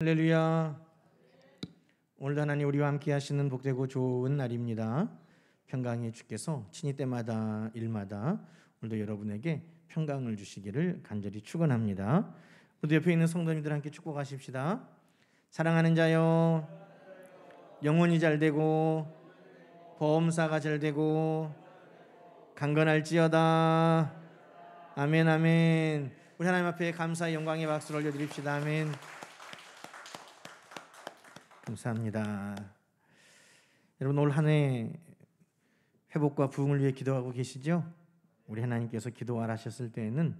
할렐루야. 오늘도 하나님 우리와 함께 하시는 복되고 좋은 날입니다. 평강의 주께서 친히 때마다 일마다 오늘도 여러분에게 평강을 주시기를 간절히 축원합니다. 우리 옆에 있는 성도님들 함께 축복하십시다. 사랑하는 자여, 영혼이 잘되고 범사가 잘되고 강건할지어다. 아멘 아멘. 우리 하나님 앞에 감사의 영광의 박수를 올려드립시다. 아멘. 감사합니다. 여러분, 올 한 해 회복과 부흥을 위해 기도하고 계시죠? 우리 하나님께서 기도하라 하셨을 때에는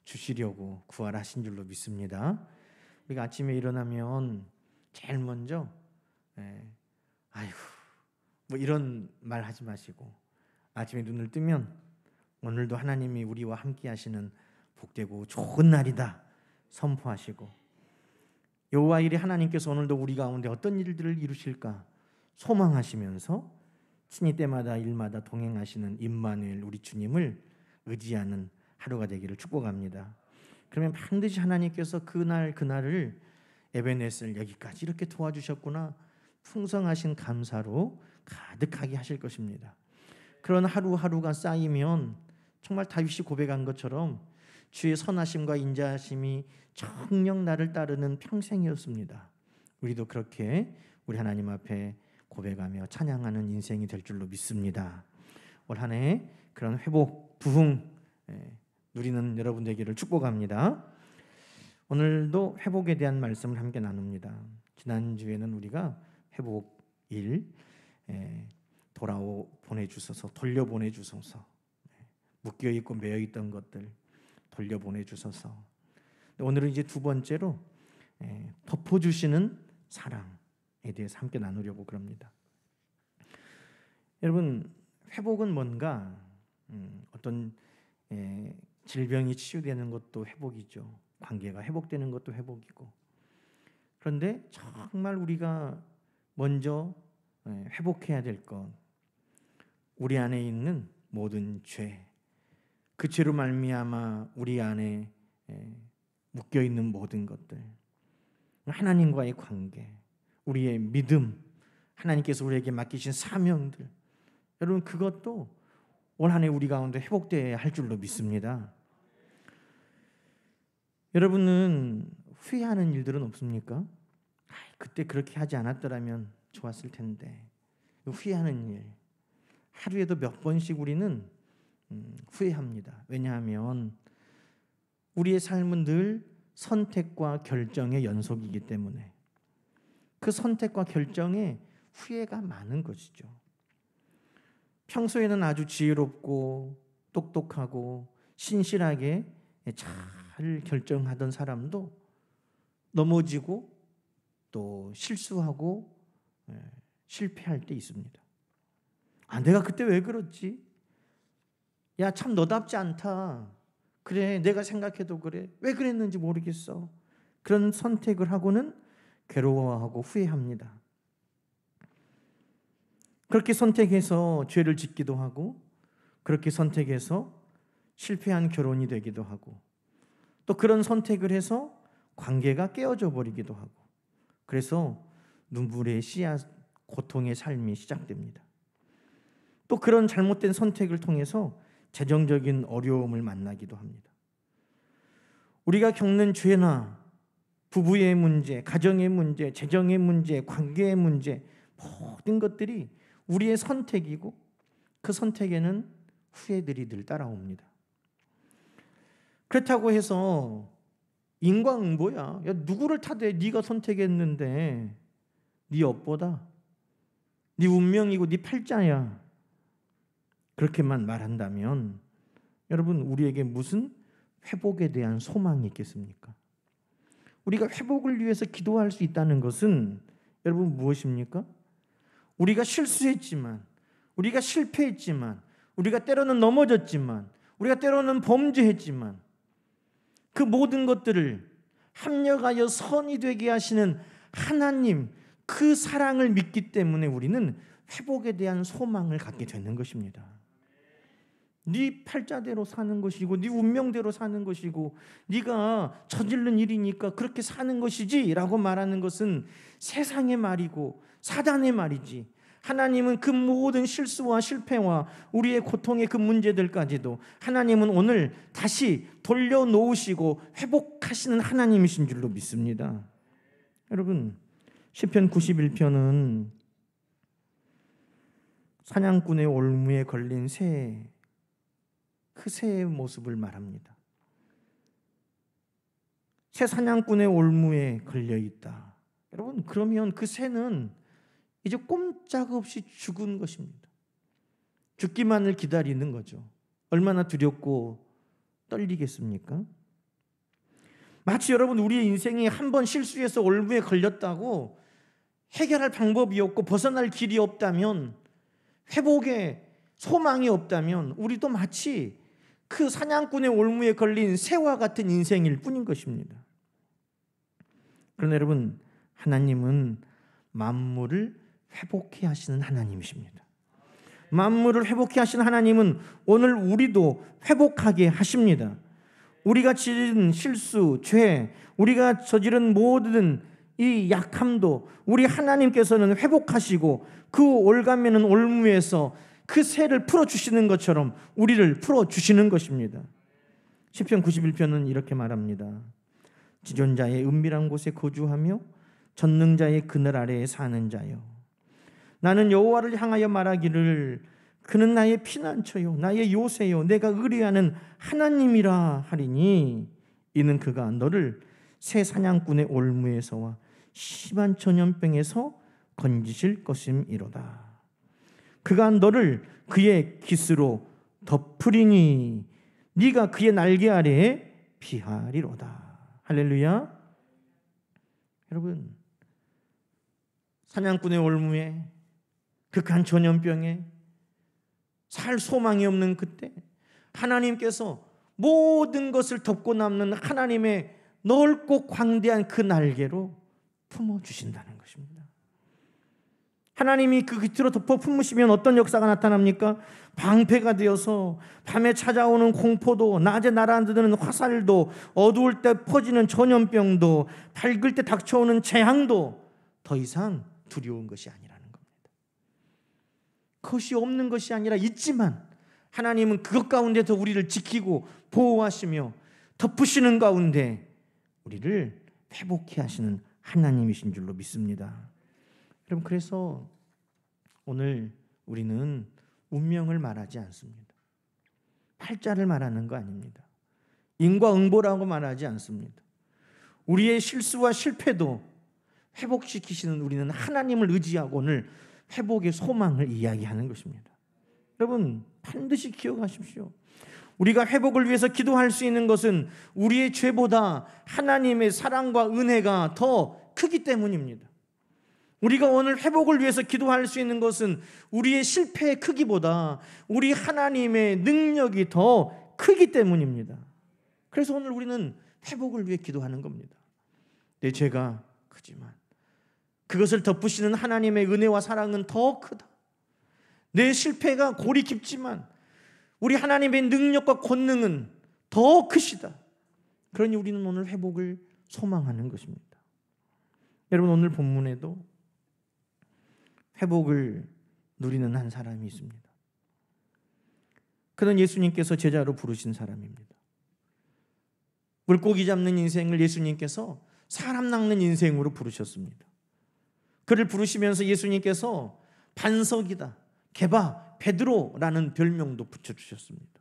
주시려고 구하라신 줄로 믿습니다. 우리가 아침에 일어나면 제일 먼저 아이고 뭐 이런 말 하지 마시고, 아침에 눈을 뜨면 오늘도 하나님이 우리와 함께 하시는 복되고 좋은 날이다 선포하시고, 여호와 일이 하나님께서 오늘도 우리 가운데 어떤 일들을 이루실까 소망하시면서 친히 때마다 일마다 동행하시는 임마누엘 우리 주님을 의지하는 하루가 되기를 축복합니다. 그러면 반드시 하나님께서 그날을 에베네셀 여기까지 이렇게 도와주셨구나, 풍성하신 감사로 가득하게 하실 것입니다. 그런 하루하루가 쌓이면 정말 다윗이 고백한 것처럼 주의 선하심과 인자하심이 정녕 나를 따르는 평생이었습니다. 우리도 그렇게 우리 하나님 앞에 고백하며 찬양하는 인생이 될 줄로 믿습니다. 올 한 해 그런 회복, 부흥 누리는 여러분 되기를 축복합니다. 오늘도 회복에 대한 말씀을 함께 나눕니다. 지난주에는 우리가 회복 일 돌려보내주소서, 묶여있고 매여있던 것들 돌려보내주소서. 오늘은 이제 두 번째로 덮어주시는 사랑에 대해서 함께 나누려고 그럽니다. 여러분, 회복은 뭔가 어떤 질병이 치유되는 것도 회복이죠. 관계가 회복되는 것도 회복이고, 그런데 정말 우리가 먼저 회복해야 될 것, 우리 안에 있는 모든 죄, 그 죄로 말미암아 우리 안에 묶여있는 모든 것들, 하나님과의 관계, 우리의 믿음, 하나님께서 우리에게 맡기신 사명들, 여러분 그것도 올 한 해 우리 가운데 회복되어야 할 줄로 믿습니다. 여러분은 후회하는 일들은 없습니까? 그때 그렇게 하지 않았더라면 좋았을 텐데. 후회하는 일, 하루에도 몇 번씩 우리는 후회합니다. 왜냐하면 우리의 삶은 늘 선택과 결정의 연속이기 때문에 그 선택과 결정에 후회가 많은 것이죠. 평소에는 아주 지혜롭고 똑똑하고 신실하게 잘 결정하던 사람도 넘어지고 또 실수하고 실패할 때 있습니다. 내가 그때 왜 그랬지? 야, 참 너답지 않다. 그래, 내가 생각해도 그래. 왜 그랬는지 모르겠어. 그런 선택을 하고는 괴로워하고 후회합니다. 그렇게 선택해서 죄를 짓기도 하고, 그렇게 선택해서 실패한 결혼이 되기도 하고, 또 그런 선택을 해서 관계가 깨어져 버리기도 하고, 그래서 눈물의 씨앗, 고통의 삶이 시작됩니다. 또 그런 잘못된 선택을 통해서 재정적인 어려움을 만나기도 합니다. 우리가 겪는 죄나 부부의 문제, 가정의 문제, 재정의 문제, 관계의 문제, 모든 것들이 우리의 선택이고, 그 선택에는 후회들이 늘 따라옵니다. 그렇다고 해서 인과응보야. 야, 누구를 탓해? 네가 선택했는데 네 업보다, 네 운명이고 네 팔자야, 그렇게만 말한다면 여러분, 우리에게 무슨 회복에 대한 소망이 있겠습니까? 우리가 회복을 위해서 기도할 수 있다는 것은 여러분 무엇입니까? 우리가 실수했지만, 우리가 실패했지만, 우리가 때로는 넘어졌지만, 우리가 때로는 범죄했지만, 그 모든 것들을 합력하여 선이 되게 하시는 하나님, 그 사랑을 믿기 때문에 우리는 회복에 대한 소망을 갖게 되는 것입니다. 네 팔자대로 사는 것이고 네 운명대로 사는 것이고 네가 저지른 일이니까 그렇게 사는 것이지 라고 말하는 것은 세상의 말이고 사단의 말이지, 하나님은 그 모든 실수와 실패와 우리의 고통의 그 문제들까지도 하나님은 오늘 다시 돌려놓으시고 회복하시는 하나님이신 줄로 믿습니다. 여러분, 시편 91편은 사냥꾼의 올무에 걸린 새, 그 새의 모습을 말합니다. 새 사냥꾼의 올무에 걸려있다. 여러분, 그러면 그 새는 이제 꼼짝없이 죽은 것입니다. 죽기만을 기다리는 거죠. 얼마나 두렵고 떨리겠습니까? 마치 여러분, 우리의 인생이 한 번 실수해서 올무에 걸렸다고 해결할 방법이 없고 벗어날 길이 없다면, 회복의 소망이 없다면 우리도 마치 그 사냥꾼의 올무에 걸린 새와 같은 인생일 뿐인 것입니다. 그러나 여러분, 하나님은 만물을 회복해 하시는 하나님이십니다. 만물을 회복해 하시는 하나님은 오늘 우리도 회복하게 하십니다. 우리가 지은 실수, 죄, 우리가 저지른 모든 이 약함도 우리 하나님께서는 회복하시고 그 올가매는 올무에서 그 새를 풀어주시는 것처럼 우리를 풀어주시는 것입니다. 시편 91편은 이렇게 말합니다. 지존자의 은밀한 곳에 거주하며 전능자의 그늘 아래에 사는 자여, 나는 여호와를 향하여 말하기를 그는 나의 피난처요 나의 요새요 내가 의뢰하는 하나님이라 하리니, 이는 그가 너를 새 사냥꾼의 올무에서와 심한 전염병에서 건지실 것임이로다. 그가 너를 그의 깃으로 덮으리니 네가 그의 날개 아래에 피하리로다. 할렐루야. 여러분, 사냥꾼의 올무에, 극한 전염병에 살 소망이 없는 그때 하나님께서 모든 것을 덮고 남는 하나님의 넓고 광대한 그 날개로 품어주신다는 것입니다. 하나님이 그 깃으로 덮어 품으시면 어떤 역사가 나타납니까? 방패가 되어서 밤에 찾아오는 공포도, 낮에 날아드는 화살도, 어두울 때 퍼지는 전염병도, 밝을 때 닥쳐오는 재앙도 더 이상 두려운 것이 아니라는 겁니다. 그것이 없는 것이 아니라 있지만 하나님은 그것 가운데서 우리를 지키고 보호하시며 덮으시는 가운데 우리를 회복해 하시는 하나님이신 줄로 믿습니다. 여러분, 그래서 오늘 우리는 운명을 말하지 않습니다. 팔자를 말하는 거 아닙니다. 인과응보라고 말하지 않습니다. 우리의 실수와 실패도 회복시키시는 우리는 하나님을 의지하고 오늘 회복의 소망을 이야기하는 것입니다. 여러분, 반드시 기억하십시오. 우리가 회복을 위해서 기도할 수 있는 것은 우리의 죄보다 하나님의 사랑과 은혜가 더 크기 때문입니다. 우리가 오늘 회복을 위해서 기도할 수 있는 것은 우리의 실패의 크기보다 우리 하나님의 능력이 더 크기 때문입니다. 그래서 오늘 우리는 회복을 위해 기도하는 겁니다. 내 죄가 크지만 그것을 덮으시는 하나님의 은혜와 사랑은 더 크다. 내 실패가 골이 깊지만 우리 하나님의 능력과 권능은 더 크시다. 그러니 우리는 오늘 회복을 소망하는 것입니다. 여러분, 오늘 본문에도 회복을 누리는 한 사람이 있습니다. 그는 예수님께서 제자로 부르신 사람입니다. 물고기 잡는 인생을 예수님께서 사람 낚는 인생으로 부르셨습니다. 그를 부르시면서 예수님께서 반석이다, 게바, 베드로라는 별명도 붙여주셨습니다.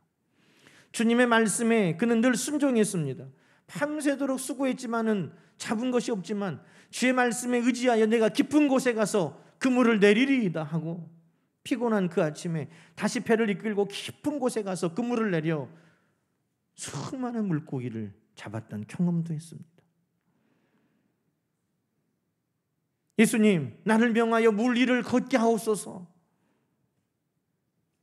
주님의 말씀에 그는 늘 순종했습니다. 밤새도록 수고했지만은 잡은 것이 없지만 주의 말씀에 의지하여 내가 깊은 곳에 가서 그물을 내리리이다 하고 피곤한 그 아침에 다시 배를 이끌고 깊은 곳에 가서 그물을 내려 수많은 물고기를 잡았던 경험도 했습니다. 예수님, 나를 명하여 물 위를 걷게 하옵소서.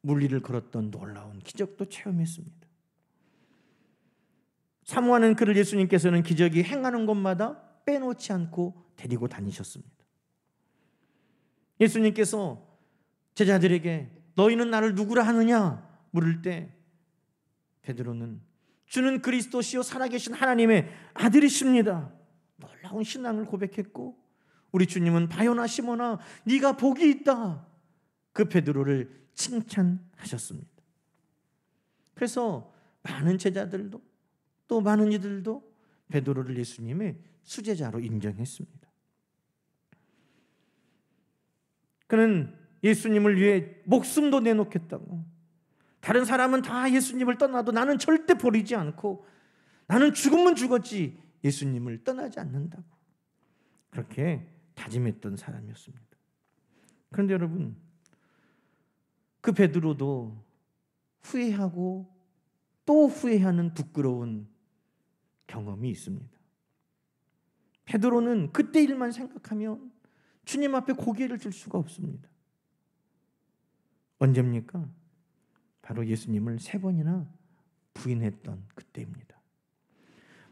물 위를 걸었던 놀라운 기적도 체험했습니다. 사모하는 그를 예수님께서는 기적이 행하는 곳마다 빼놓지 않고 데리고 다니셨습니다. 예수님께서 제자들에게 너희는 나를 누구라 하느냐 물을 때 베드로는 주는 그리스도시요 살아계신 하나님의 아들이십니다. 놀라운 신앙을 고백했고, 우리 주님은 바요나 시몬아 네가 복이 있다, 그 베드로를 칭찬하셨습니다. 그래서 많은 제자들도 또 많은 이들도 베드로를 예수님의 수제자로 인정했습니다. 그는 예수님을 위해 목숨도 내놓겠다고, 다른 사람은 다 예수님을 떠나도 나는 절대 버리지 않고, 나는 죽으면 죽었지 예수님을 떠나지 않는다고, 그렇게 다짐했던 사람이었습니다. 그런데 여러분, 그 베드로도 후회하고 또 후회하는 부끄러운 경험이 있습니다. 베드로는 그때 일만 생각하면 주님 앞에 고개를 들 수가 없습니다. 언제입니까? 바로 예수님을 3번이나 부인했던 그때입니다.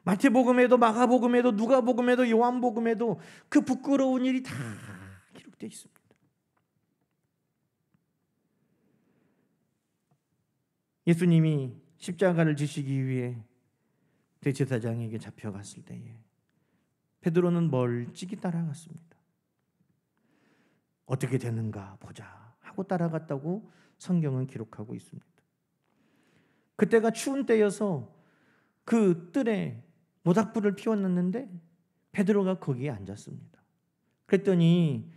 마태복음에도 마가복음에도 누가복음에도 요한복음에도 그 부끄러운 일이 다 기록되어 있습니다. 예수님이 십자가를 지시기 위해 대제사장에게 잡혀갔을 때에 베드로는 멀찍이 따라갔습니다. 어떻게 되는가 보자 하고 따라갔다고 성경은 기록하고 있습니다. 그때가 추운 때여서 그 뜰에 모닥불을 피워놨는데 베드로가 거기에 앉았습니다. 그랬더니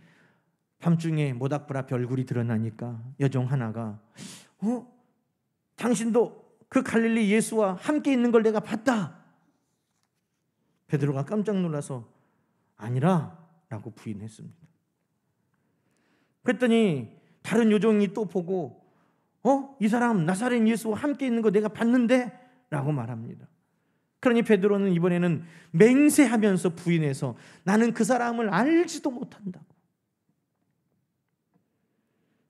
밤중에 모닥불 앞에 얼굴이 드러나니까 여종 하나가 당신도 그 갈릴리 예수와 함께 있는 걸 내가 봤다. 베드로가 깜짝 놀라서 아니라 라고 부인했습니다. 그랬더니 다른 요종이 또 보고 이 사람 나사렛 예수와 함께 있는 거 내가 봤는데 라고 말합니다. 그러니 베드로는 이번에는 맹세하면서 부인해서 나는 그 사람을 알지도 못한다고.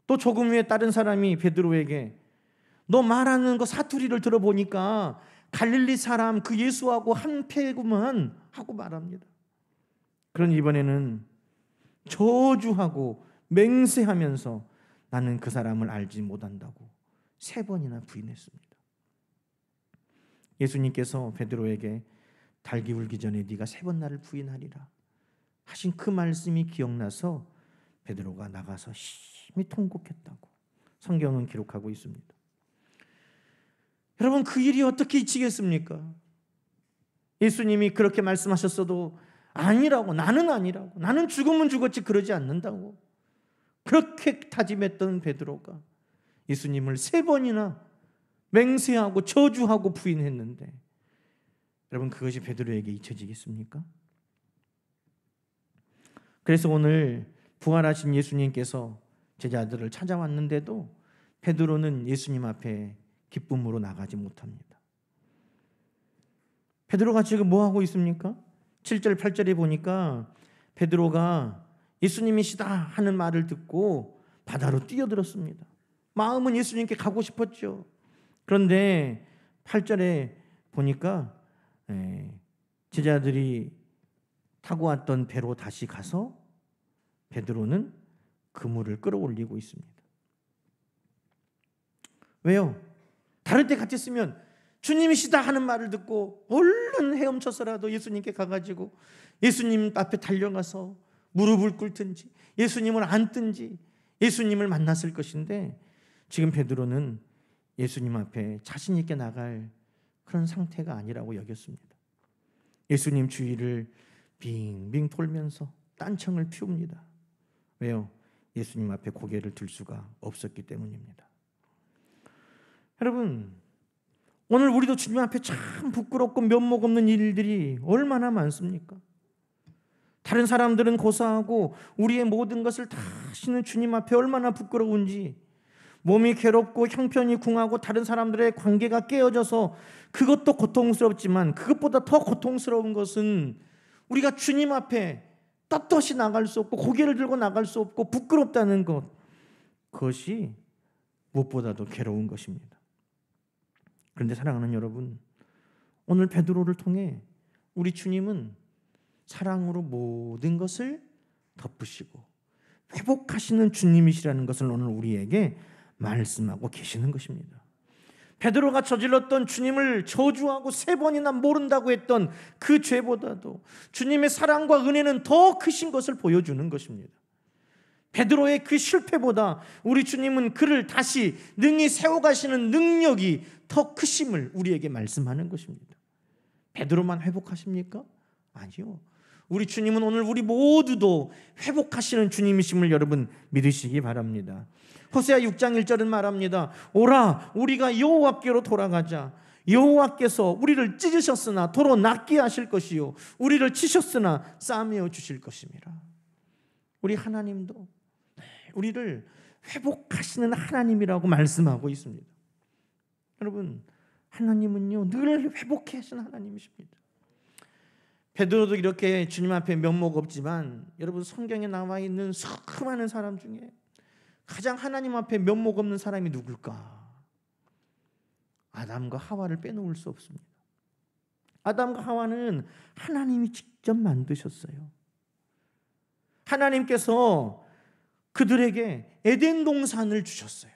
또 조금 후에 다른 사람이 베드로에게 너 말하는 거 사투리를 들어보니까 갈릴리 사람 그 예수하고 한패구만 하고 말합니다. 그러니 이번에는 저주하고 맹세하면서 나는 그 사람을 알지 못한다고 3번이나 부인했습니다. 예수님께서 베드로에게 달기 울기 전에 네가 3번 나를 부인하리라 하신 그 말씀이 기억나서 베드로가 나가서 심히 통곡했다고 성경은 기록하고 있습니다. 여러분, 그 일이 어떻게 잊히겠습니까? 예수님이 그렇게 말씀하셨어도 아니라고, 나는 아니라고, 나는 죽으면 죽었지 그러지 않는다고 그렇게 다짐했던 베드로가 예수님을 3번이나 맹세하고 저주하고 부인했는데, 여러분 그것이 베드로에게 잊혀지겠습니까? 그래서 오늘 부활하신 예수님께서 제자들을 찾아왔는데도 베드로는 예수님 앞에 기쁨으로 나가지 못합니다. 베드로가 지금 뭐 하고 있습니까? 7절 8절에 보니까 베드로가 예수님이시다 하는 말을 듣고 바다로 뛰어들었습니다. 마음은 예수님께 가고 싶었죠. 그런데 8절에 보니까 제자들이 타고 왔던 배로 다시 가서 베드로는 그물을 끌어올리고 있습니다. 왜요? 다른 때 같았으면 주님이시다 하는 말을 듣고 얼른 헤엄쳐서라도 예수님께 가가지고 예수님 앞에 달려가서 무릎을 꿇든지 예수님을 안든지 예수님을 만났을 것인데, 지금 베드로는 예수님 앞에 자신 있게 나갈 그런 상태가 아니라고 여겼습니다. 예수님 주위를 빙빙 돌면서 딴청을 피웁니다. 왜요? 예수님 앞에 고개를 들 수가 없었기 때문입니다. 여러분, 오늘 우리도 주님 앞에 참 부끄럽고 면목 없는 일들이 얼마나 많습니까? 다른 사람들은 고사하고 우리의 모든 것을 다 하시는 주님 앞에 얼마나 부끄러운지, 몸이 괴롭고 형편이 궁하고 다른 사람들의 관계가 깨어져서 그것도 고통스럽지만 그것보다 더 고통스러운 것은 우리가 주님 앞에 떳떳이 나갈 수 없고 고개를 들고 나갈 수 없고 부끄럽다는 것, 그것이 무엇보다도 괴로운 것입니다. 그런데 사랑하는 여러분, 오늘 베드로를 통해 우리 주님은 사랑으로 모든 것을 덮으시고 회복하시는 주님이시라는 것을 오늘 우리에게 말씀하고 계시는 것입니다. 베드로가 저질렀던 주님을 저주하고 3번이나 모른다고 했던 그 죄보다도 주님의 사랑과 은혜는 더 크신 것을 보여주는 것입니다. 베드로의 그 실패보다 우리 주님은 그를 다시 능히 세워가시는 능력이 더 크심을 우리에게 말씀하는 것입니다. 베드로만 회복하십니까? 아니요. 우리 주님은 오늘 우리 모두도 회복하시는 주님이심을 여러분 믿으시기 바랍니다. 호세아 6장 1절은 말합니다. 오라 우리가 여호와께로 돌아가자. 여호와께서 우리를 찢으셨으나 도로 낫게 하실 것이요 우리를 치셨으나 싸매어 주실 것임이라. 우리 하나님도 우리를 회복하시는 하나님이라고 말씀하고 있습니다. 여러분 하나님은요 늘 회복해 하시는 하나님이십니다. 베드로도 이렇게 주님 앞에 면목 없지만 여러분 성경에 나와 있는 수많은 사람 중에 가장 하나님 앞에 면목 없는 사람이 누굴까? 아담과 하와를 빼놓을 수 없습니다. 아담과 하와는 하나님이 직접 만드셨어요. 하나님께서 그들에게 에덴 동산을 주셨어요.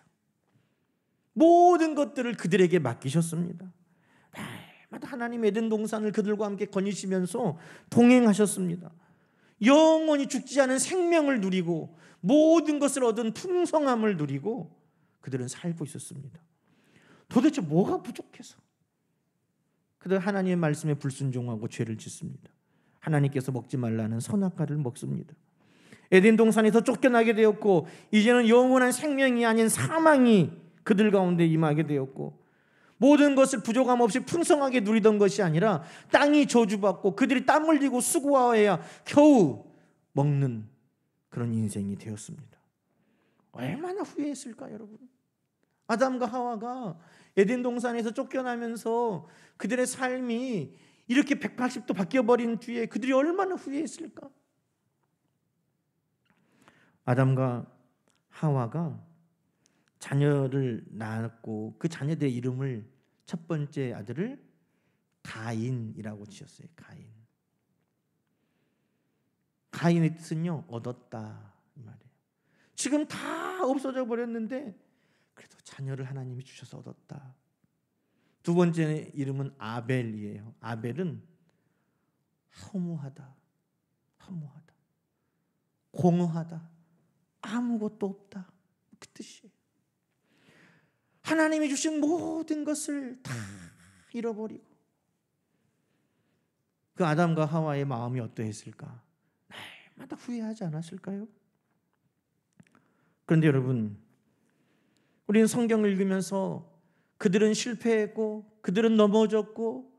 모든 것들을 그들에게 맡기셨습니다. 날마다 하나님 에덴 동산을 그들과 함께 거니시면서 동행하셨습니다. 영원히 죽지 않은 생명을 누리고 모든 것을 얻은 풍성함을 누리고 그들은 살고 있었습니다. 도대체 뭐가 부족해서 그들 하나님의 말씀에 불순종하고 죄를 짓습니다. 하나님께서 먹지 말라는 선악과를 먹습니다. 에덴 동산에서 쫓겨나게 되었고 이제는 영원한 생명이 아닌 사망이 그들 가운데 임하게 되었고 모든 것을 부족함 없이 풍성하게 누리던 것이 아니라 땅이 저주받고 그들이 땀 흘리고 수고하여야 겨우 먹는 그런 인생이 되었습니다. 얼마나 후회했을까 여러분. 아담과 하와가 에덴 동산에서 쫓겨나면서 그들의 삶이 이렇게 180도 바뀌어버린 뒤에 그들이 얼마나 후회했을까. 아담과 하와가 자녀를 낳았고 그 자녀들의 이름을 첫 번째 아들을 가인이라고 지었어요. 가인의 뜻은요 얻었다 이 말이에요. 지금 다 없어져 버렸는데 그래도 자녀를 하나님이 주셔서 얻었다. 두 번째 이름은 아벨이에요. 아벨은 허무하다, 공허하다, 아무것도 없다 그 뜻이에요. 하나님이 주신 모든 것을 다 잃어버리고 그 아담과 하와의 마음이 어떠했을까? 날마다 후회하지 않았을까요? 그런데 여러분 우리는 성경을 읽으면서 그들은 실패했고 그들은 넘어졌고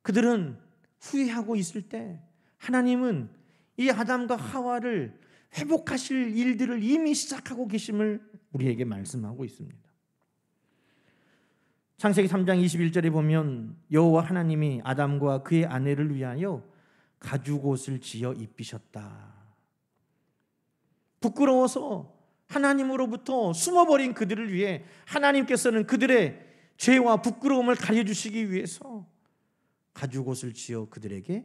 그들은 후회하고 있을 때 하나님은 이 아담과 하와를 회복하실 일들을 이미 시작하고 계심을 우리에게 말씀하고 있습니다. 창세기 3장 21절에 보면 여호와 하나님이 아담과 그의 아내를 위하여 가죽옷을 지어 입히셨다. 부끄러워서 하나님으로부터 숨어버린 그들을 위해 하나님께서는 그들의 죄와 부끄러움을 가려주시기 위해서 가죽옷을 지어 그들에게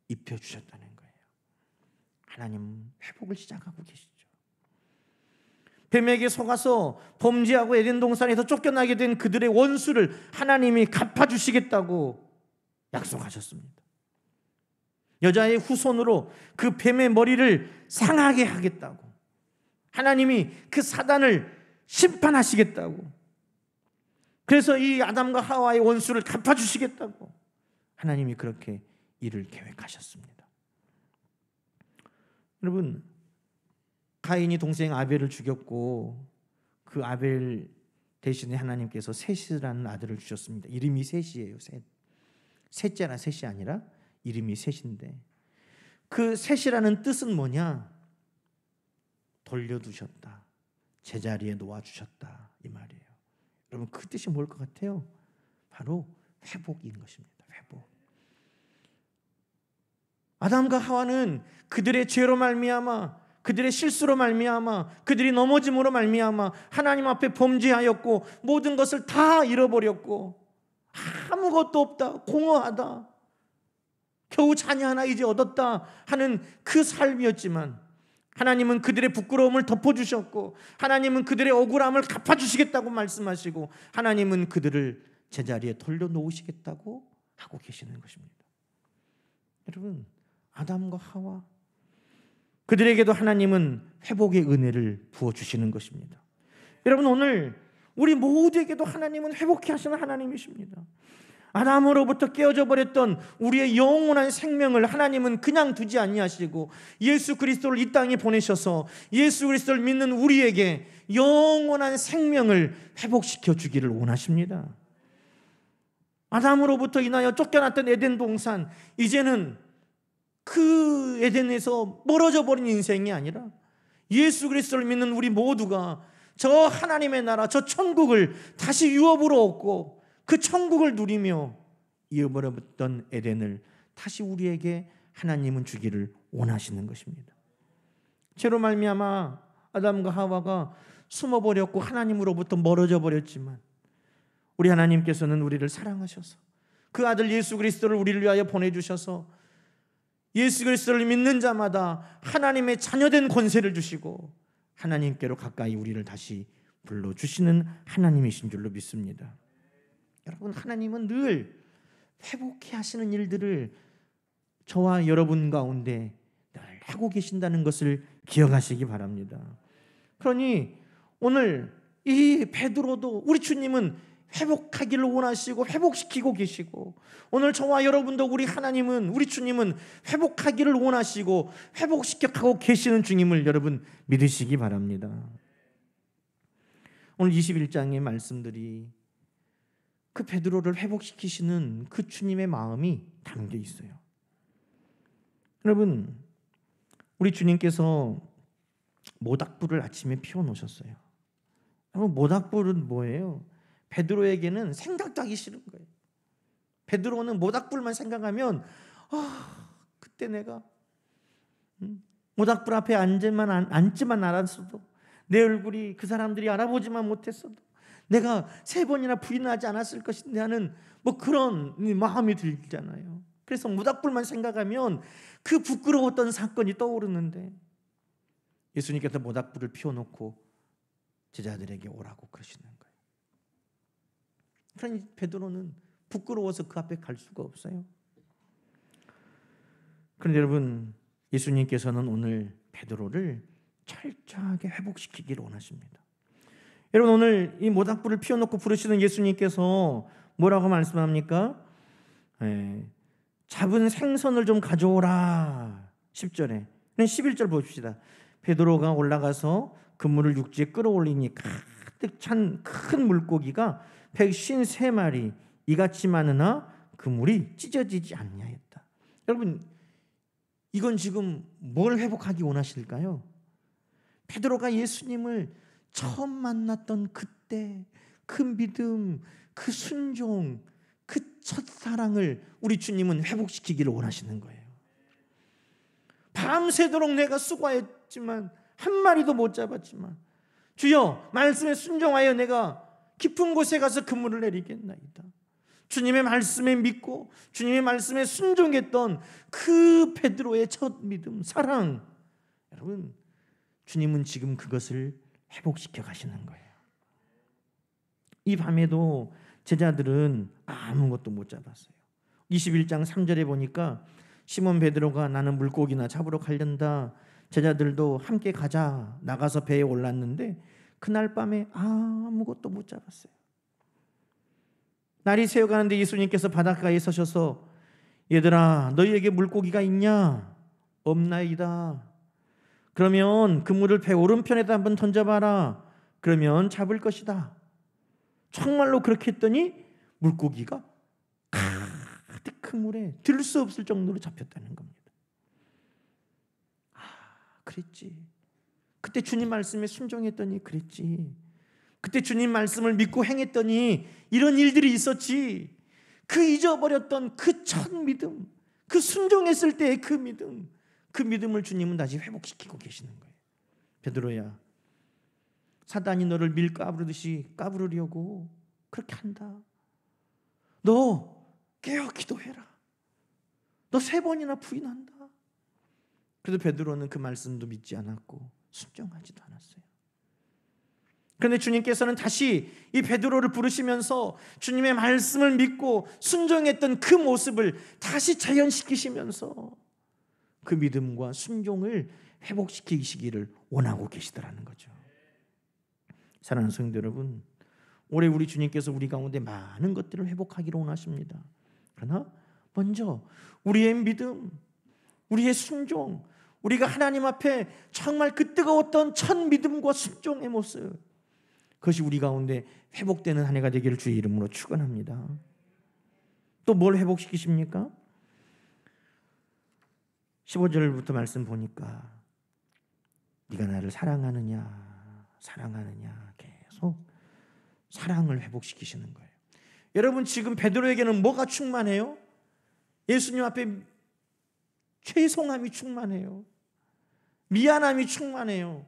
입혀주셨다는 거예요. 하나님 회복을 시작하고 계시죠. 뱀에게 속아서 범죄하고 에덴 동산에서 쫓겨나게 된 그들의 원수를 하나님이 갚아주시겠다고 약속하셨습니다. 여자의 후손으로 그 뱀의 머리를 상하게 하겠다고 하나님이 그 사단을 심판하시겠다고 그래서 이 아담과 하와의 원수를 갚아주시겠다고 하나님이 그렇게 일을 계획하셨습니다. 여러분 가인이 동생 아벨을 죽였고 그 아벨 대신에 하나님께서 셋이라는 아들을 주셨습니다. 이름이 셋이에요. 셋째나 셋이 아니라 이름이 셋인데 그 셋이라는 뜻은 뭐냐? 돌려두셨다. 제자리에 놓아주셨다 이 말이에요. 여러분 그 뜻이 뭘 것 같아요? 바로 회복인 것입니다. 회복. 아담과 하와는 그들의 죄로 말미암아 그들의 실수로 말미암아 그들이 넘어짐으로 말미암아 하나님 앞에 범죄하였고 모든 것을 다 잃어버렸고 아무것도 없다 공허하다 겨우 자녀 하나 이제 얻었다 하는 그 삶이었지만 하나님은 그들의 부끄러움을 덮어주셨고, 하나님은 그들의 억울함을 갚아주시겠다고 말씀하시고, 하나님은 그들을 제자리에 돌려놓으시겠다고 하고 계시는 것입니다. 여러분, 아담과 하와, 그들에게도 하나님은 회복의 은혜를 부어주시는 것입니다. 여러분, 오늘 우리 모두에게도 하나님은 회복케 하시는 하나님이십니다. 아담으로부터 깨어져 버렸던 우리의 영원한 생명을 하나님은 그냥 두지 아니하시고 예수 그리스도를 이 땅에 보내셔서 예수 그리스도를 믿는 우리에게 영원한 생명을 회복시켜 주기를 원하십니다. 아담으로부터 인하여 쫓겨났던 에덴 동산, 이제는 그 에덴에서 멀어져 버린 인생이 아니라 예수 그리스도를 믿는 우리 모두가 저 하나님의 나라, 저 천국을 다시 유업으로 얻고 그 천국을 누리며 잃어버렸던 에덴을 다시 우리에게 하나님은 주기를 원하시는 것입니다. 죄로 말미암아 아담과 하와가 숨어버렸고 하나님으로부터 멀어져 버렸지만 우리 하나님께서는 우리를 사랑하셔서 그 아들 예수 그리스도를 우리를 위하여 보내주셔서 예수 그리스도를 믿는 자마다 하나님의 자녀된 권세를 주시고 하나님께로 가까이 우리를 다시 불러주시는 하나님이신 줄로 믿습니다. 여러분, 하나님은 늘 회복해 하시는 일들을 저와 여러분 가운데 늘 하고 계신다는 것을 기억하시기 바랍니다. 그러니 오늘 이 베드로도 우리 주님은 회복하기를 원하시고 회복시키고 계시고, 오늘 저와 여러분도 우리 하나님은, 우리 주님은 회복하기를 원하시고 회복시켜가고 계시는 주님을 여러분 믿으시기 바랍니다. 오늘 21장의 말씀들이 그 베드로를 회복시키시는 그 주님의 마음이 담겨 있어요. 여러분, 우리 주님께서 모닥불을 아침에 피워놓으셨어요. 여러분, 모닥불은 뭐예요? 베드로에게는 생각도 하기 싫은 거예요. 베드로는 모닥불만 생각하면 그때 내가 모닥불 앞에 앉지만 않았어도, 내 얼굴이 그 사람들이 알아보지만 못했어도, 내가 3번이나 부인하지 않았을 것인데 하는 그런 마음이 들잖아요. 그래서 모닥불만 생각하면 그 부끄러웠던 사건이 떠오르는데 예수님께서 모닥불을 피워놓고 제자들에게 오라고 그러시는 거예요. 그러니 베드로는 부끄러워서 그 앞에 갈 수가 없어요. 그런데 여러분, 예수님께서는 오늘 베드로를 철저하게 회복시키기를 원하십니다. 여러분, 오늘 이 모닥불을 피워놓고 부르시는 예수님께서 뭐라고 말씀합니까? 잡은 생선을 좀 가져오라. 10절에 11절 봅시다. 베드로가 올라가서 그물을 육지에 끌어올리니 가득 찬 큰 물고기가 153마리 이같이 많으나 그물이 찢어지지 않냐였다. 여러분, 이건 지금 뭘 회복하기 원하실까요? 베드로가 예수님을 처음 만났던 그때 그 믿음, 그 순종, 그 첫사랑을 우리 주님은 회복시키기를 원하시는 거예요. 밤새도록 내가 수고했지만 한 마리도 못 잡았지만 주여, 말씀에 순종하여 내가 깊은 곳에 가서 그물을 내리겠나이다. 주님의 말씀에 믿고 주님의 말씀에 순종했던 그 베드로의 첫 믿음, 사랑, 여러분, 주님은 지금 그것을 회복시켜 가시는 거예요. 이 밤에도 제자들은 아무것도 못 잡았어요. 21장 3절에 보니까 시몬 베드로가 나는 물고기나 잡으러 가련다. 제자들도 함께 가자 나가서 배에 올랐는데 그날 밤에 아무것도 못 잡았어요. 날이 새어가는데 예수님께서 바닷가에 서셔서 얘들아, 너희에게 물고기가 있냐? 없나이다. 그러면 그물을 배 오른편에다 한번 던져봐라. 그러면 잡을 것이다. 정말로 그렇게 했더니 물고기가 가득 그물에 들 수 없을 정도로 잡혔다는 겁니다. 그랬지. 그때 주님 말씀에 순종했더니 그랬지. 그때 주님 말씀을 믿고 행했더니 이런 일들이 있었지. 그 잊어버렸던 그 첫 믿음, 그 순종했을 때의 그 믿음, 그 믿음을 주님은 다시 회복시키고 계시는 거예요. 베드로야, 사단이 너를 밀 까부르듯이 까부르려고 그렇게 한다. 너 깨어 기도해라. 너 3번이나 부인한다. 그래도 베드로는 그 말씀도 믿지 않았고 순종하지도 않았어요. 그런데 주님께서는 다시 이 베드로를 부르시면서 주님의 말씀을 믿고 순종했던 그 모습을 다시 재현시키시면서 그 믿음과 순종을 회복시키시기를 원하고 계시더라는 거죠. 사랑하는 성도 여러분, 올해 우리 주님께서 우리 가운데 많은 것들을 회복하기를 원하십니다. 그러나 먼저 우리의 믿음, 우리의 순종, 우리가 하나님 앞에 정말 그 뜨거웠던 첫 믿음과 순종의 모습, 그것이 우리 가운데 회복되는 한 해가 되기를 주의 이름으로 축원합니다. 또 뭘 회복시키십니까? 15절부터 말씀 보니까 네가 나를 사랑하느냐 계속 사랑을 회복시키시는 거예요. 여러분, 지금 베드로에게는 뭐가 충만해요? 예수님 앞에 죄송함이 충만해요. 미안함이 충만해요.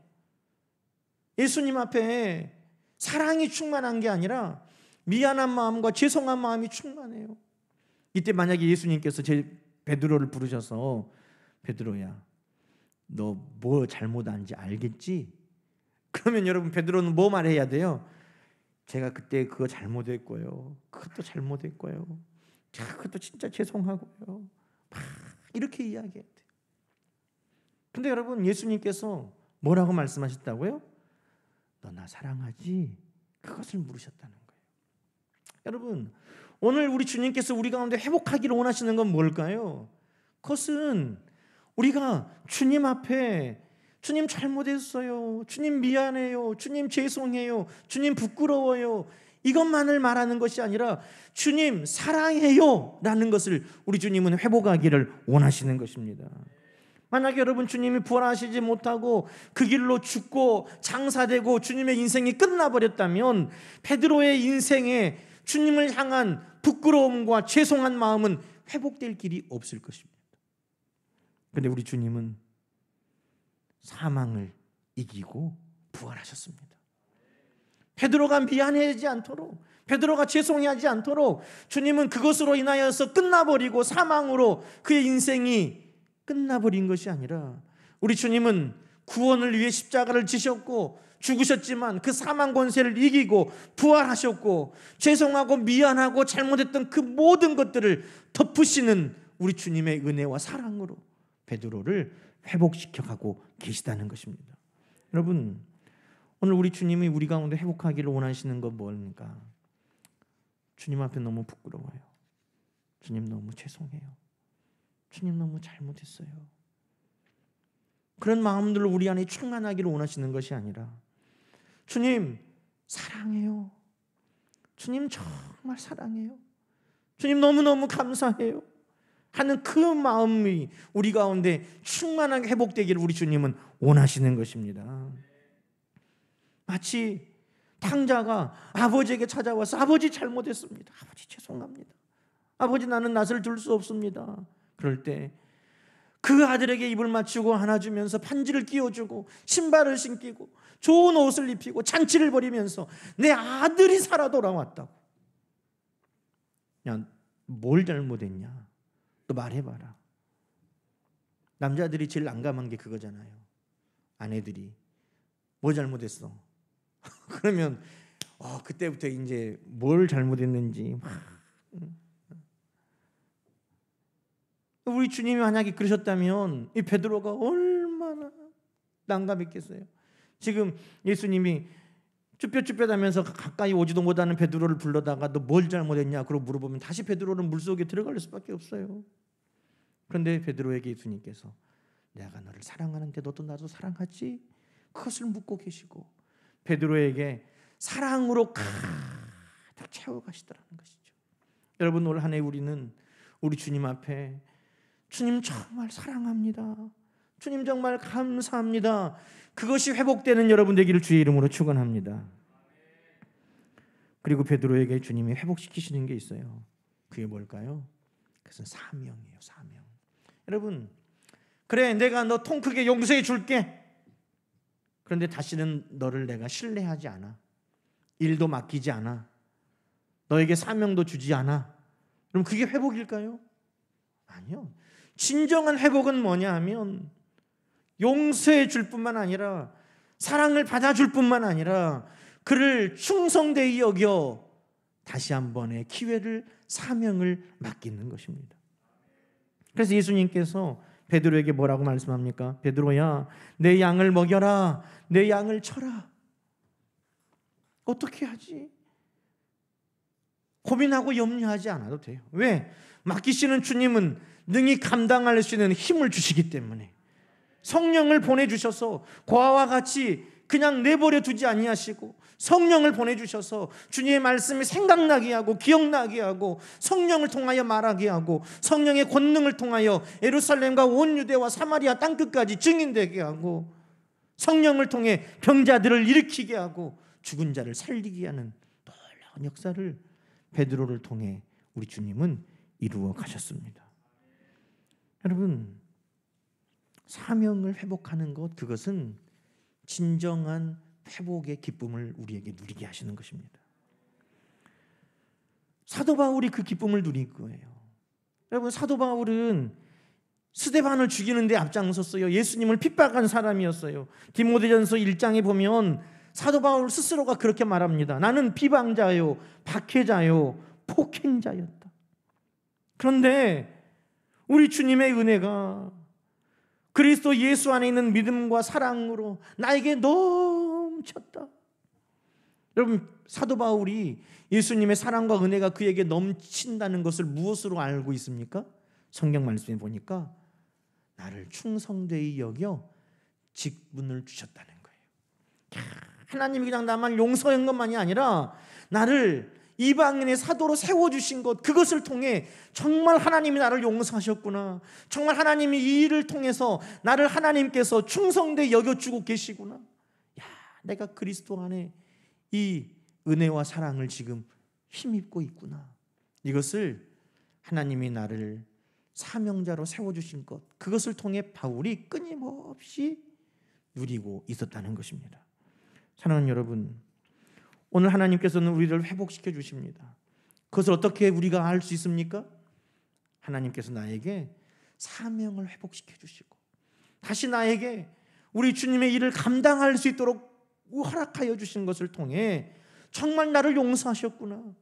예수님 앞에 사랑이 충만한 게 아니라 미안한 마음과 죄송한 마음이 충만해요. 이때 만약에 예수님께서 베드로를 부르셔서 베드로야, 너 뭐 잘못한지 알겠지? 그러면 여러분, 베드로는 뭐 말해야 돼요? 제가 그때 그거 잘못했고요. 그것도 잘못했고요. 그것도 진짜 죄송하고요. 막 이렇게 이야기해야 돼요. 근데 여러분, 예수님께서 뭐라고 말씀하셨다고요? 너 나 사랑하지? 그것을 물으셨다는 거예요. 여러분, 오늘 우리 주님께서 우리 가운데 회복하기를 원하시는 건 뭘까요? 그것은 우리가 주님 앞에 주님 잘못했어요, 주님 미안해요, 주님 죄송해요, 주님 부끄러워요, 이것만을 말하는 것이 아니라 주님 사랑해요 라는 것을 우리 주님은 회복하기를 원하시는 것입니다. 만약에 여러분, 주님이 부활하시지 못하고 그 길로 죽고 장사되고 주님의 인생이 끝나버렸다면 베드로의 인생에 주님을 향한 부끄러움과 죄송한 마음은 회복될 길이 없을 것입니다. 그런데 우리 주님은 사망을 이기고 부활하셨습니다. 베드로가 미안해하지 않도록, 베드로가 죄송해하지 않도록 주님은 그것으로 인하여서 끝나버리고 사망으로 그의 인생이 끝나버린 것이 아니라 우리 주님은 구원을 위해 십자가를 지셨고 죽으셨지만 그 사망 권세를 이기고 부활하셨고 죄송하고 미안하고 잘못했던 그 모든 것들을 덮으시는 우리 주님의 은혜와 사랑으로 베드로를 회복시켜가고 계시다는 것입니다. 여러분, 오늘 우리 주님이 우리 가운데 회복하기를 원하시는 건 뭡니까? 주님 앞에 너무 부끄러워요. 주님 너무 죄송해요. 주님 너무 잘못했어요. 그런 마음들을 우리 안에 충만하기를 원하시는 것이 아니라 주님 사랑해요. 주님 정말 사랑해요. 주님 너무너무 감사해요 하는 그 마음이 우리 가운데 충만하게 회복되기를 우리 주님은 원하시는 것입니다. 마치 탕자가 아버지에게 찾아와서 아버지 잘못했습니다. 아버지 죄송합니다. 아버지 나는 낯을 들 수 없습니다. 그럴 때 그 아들에게 입을 맞추고 안아주면서 반지를 끼워주고 신발을 신기고 좋은 옷을 입히고 잔치를 벌이면서 내 아들이 살아 돌아왔다고. 야, 뭘 잘못했냐? 너 말해봐라. 남자들이 제일 난감한 게 그거잖아요. 아내들이 뭐 잘못했어? 그러면 그때부터 이제 뭘 잘못했는지 막. 우리 주님이 만약에 그러셨다면 이 베드로가 얼마나 난감했겠어요. 지금 예수님이 쭈뼛쭈뼛하면서 가까이 오지도 못하는 베드로를 불러다가 너 뭘 잘못했냐 그러고 물어보면 다시 베드로는 물속에 들어갈 수밖에 없어요. 그런데 베드로에게 예수님께서 내가 너를 사랑하는데 너도 나도 사랑하지? 그것을 묻고 계시고 베드로에게 사랑으로 가득 채워가시더라는 것이죠. 여러분, 올 한 해 우리는 우리 주님 앞에 주님 정말 사랑합니다, 주님 정말 감사합니다, 그것이 회복되는 여러분 되기를 주의 이름으로 축원합니다. 그리고 베드로에게 주님이 회복시키시는 게 있어요. 그게 뭘까요? 그것은 사명이에요. 사명. 여러분, 그래 내가 너 통 크게 용서해 줄게. 그런데 다시는 너를 내가 신뢰하지 않아. 일도 맡기지 않아. 너에게 사명도 주지 않아. 그럼 그게 회복일까요? 아니요. 진정한 회복은 뭐냐 하면 용서해 줄 뿐만 아니라 사랑을 받아줄 뿐만 아니라 그를 충성되이 여겨 다시 한 번의 기회를, 사명을 맡기는 것입니다. 그래서 예수님께서 베드로에게 뭐라고 말씀합니까? 베드로야, 내 양을 먹여라, 내 양을 쳐라. 어떻게 하지? 고민하고 염려하지 않아도 돼요. 왜? 맡기시는 주님은 능히 감당할 수 있는 힘을 주시기 때문에, 성령을 보내주셔서 고아와 같이 그냥 내버려 두지 아니하시고 성령을 보내주셔서 주님의 말씀이 생각나게 하고 기억나게 하고 성령을 통하여 말하게 하고 성령의 권능을 통하여 예루살렘과 온 유대와 사마리아 땅끝까지 증인되게 하고 성령을 통해 병자들을 일으키게 하고 죽은 자를 살리게 하는 놀라운 역사를 베드로를 통해 우리 주님은 이루어 가셨습니다. 여러분, 사명을 회복하는 것, 그것은 진정한 회복의 기쁨을 우리에게 누리게 하시는 것입니다. 사도 바울이 그 기쁨을 누릴 거예요. 여러분, 사도 바울은 스데반을 죽이는 데 앞장섰어요. 예수님을 핍박한 사람이었어요. 디모데전서 1장에 보면 사도 바울 스스로가 그렇게 말합니다. 나는 비방자요, 박해자요, 폭행자였다. 그런데 우리 주님의 은혜가 그리스도 예수 안에 있는 믿음과 사랑으로 나에게 넘쳤다. 여러분, 사도 바울이 예수님의 사랑과 은혜가 그에게 넘친다는 것을 무엇으로 알고 있습니까? 성경 말씀에 보니까 나를 충성되이 여겨 직분을 주셨다는 거예요. 하나님이 그냥 나만 용서한 것만이 아니라 나를 이방인의 사도로 세워주신 것, 그것을 통해 정말 하나님이 나를 용서하셨구나, 정말 하나님이 이 일을 통해서 나를 하나님께서 충성되이 여겨주고 계시구나, 야, 내가 그리스도 안에 이 은혜와 사랑을 지금 힘입고 있구나, 이것을 하나님이 나를 사명자로 세워주신 것, 그것을 통해 바울이 끊임없이 누리고 있었다는 것입니다. 사랑하는 여러분, 오늘 하나님께서는 우리를 회복시켜 주십니다. 그것을 어떻게 우리가 알 수 있습니까? 하나님께서 나에게 사명을 회복시켜 주시고 다시 나에게 우리 주님의 일을 감당할 수 있도록 허락하여 주신 것을 통해 정말 나를 용서하셨구나,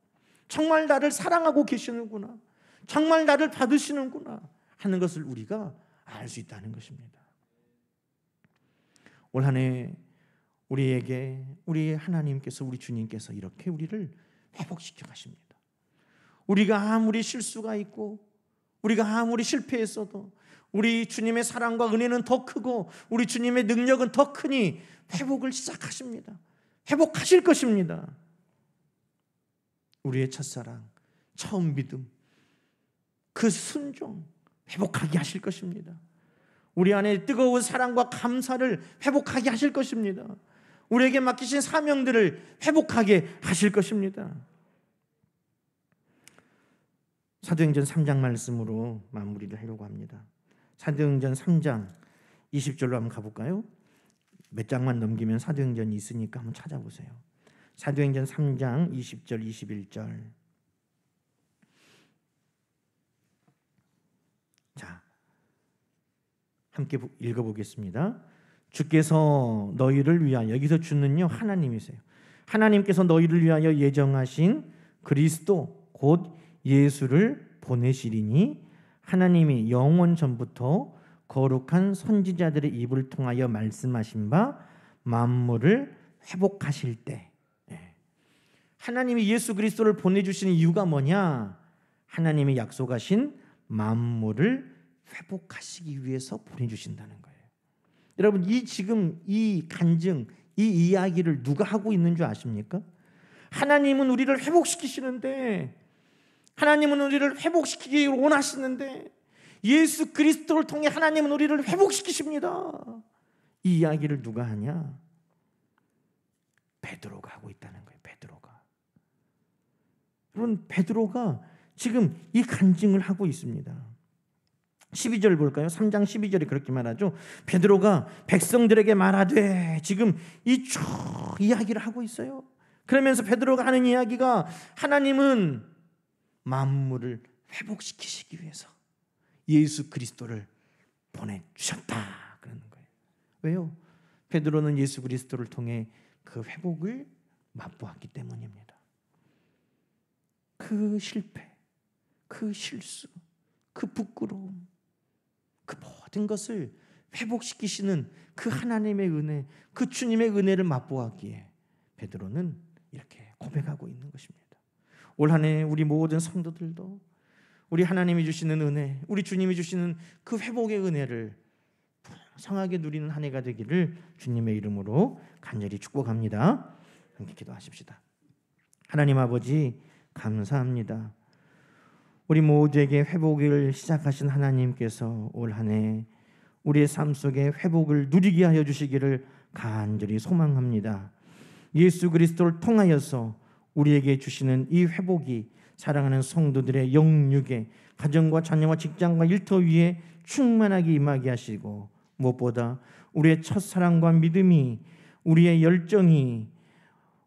정말 나를 사랑하고 계시는구나, 정말 나를 받으시는구나 하는 것을 우리가 알 수 있다는 것입니다. 올 한 해 우리에게 우리 하나님께서, 우리 주님께서 이렇게 우리를 회복시켜 가십니다. 우리가 아무리 실수가 있고 우리가 아무리 실패했어도 우리 주님의 사랑과 은혜는 더 크고 우리 주님의 능력은 더 크니 회복을 시작하십니다. 회복하실 것입니다. 우리의 첫사랑, 처음 믿음, 그 순종 회복하게 하실 것입니다. 우리 안에 뜨거운 사랑과 감사를 회복하게 하실 것입니다. 우리에게 맡기신 사명들을 회복하게 하실 것입니다. 사도행전 3장 말씀으로 마무리를 하려고 합니다. 사도행전 3장 20절로 한번 가볼까요? 몇 장만 넘기면 사도행전이 있으니까 한번 찾아보세요. 사도행전 3장 20절 21절. 자, 함께 읽어보겠습니다. 주께서 너희를 위하여, 여기서 주는요 하나님이세요. 하나님께서 너희를 위하여 예정하신 그리스도 곧 예수를 보내시리니 하나님이 영원 전부터 거룩한 선지자들의 입을 통하여 말씀하신 바 만물을 회복하실 때, 하나님이 예수 그리스도를 보내주시는 이유가 뭐냐? 하나님이 약속하신 만물을 회복하시기 위해서 보내주신다는 거예요. 여러분, 지금 이 간증, 이 이야기를 누가 하고 있는 줄 아십니까? 하나님은 우리를 회복시키시는데, 하나님은 우리를 회복시키기 원하시는데 예수 그리스도를 통해 하나님은 우리를 회복시키십니다. 이 이야기를 누가 하냐? 베드로가 하고 있다는 거예요. 베드로가. 여러분, 베드로가 지금 이 간증을 하고 있습니다. 12절 볼까요? 3장 12절에 그렇게 말하죠. 베드로가 백성들에게 말하되, 지금 이 쭉 이야기를 하고 있어요. 그러면서 베드로가 하는 이야기가 하나님은 만물을 회복시키시기 위해서 예수 그리스도를 보내주셨다 그러는 거예요. 왜요? 베드로는 예수 그리스도를 통해 그 회복을 맛보았기 때문입니다. 그 실패, 그 실수, 그 부끄러움, 그 모든 것을 회복시키시는 그 하나님의 은혜, 그 주님의 은혜를 맛보았기에 베드로는 이렇게 고백하고 있는 것입니다. 올 한 해 우리 모든 성도들도 우리 하나님이 주시는 은혜, 우리 주님이 주시는 그 회복의 은혜를 풍성하게 누리는 한 해가 되기를 주님의 이름으로 간절히 축복합니다. 함께 기도하십시다. 하나님 아버지 감사합니다. 우리 모두에게 회복을 시작하신 하나님께서 올 한 해 우리의 삶 속에 회복을 누리게 하여 주시기를 간절히 소망합니다. 예수 그리스도를 통하여서 우리에게 주시는 이 회복이 사랑하는 성도들의 영육에 가정과 자녀와 직장과 일터 위에 충만하게 임하게 하시고 무엇보다 우리의 첫사랑과 믿음이, 우리의 열정이,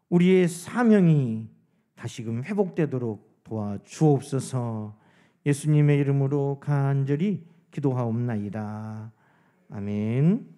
우리의 사명이 다시금 회복되도록 도와주옵소서. 예수님의 이름으로 간절히 기도하옵나이다. 아멘.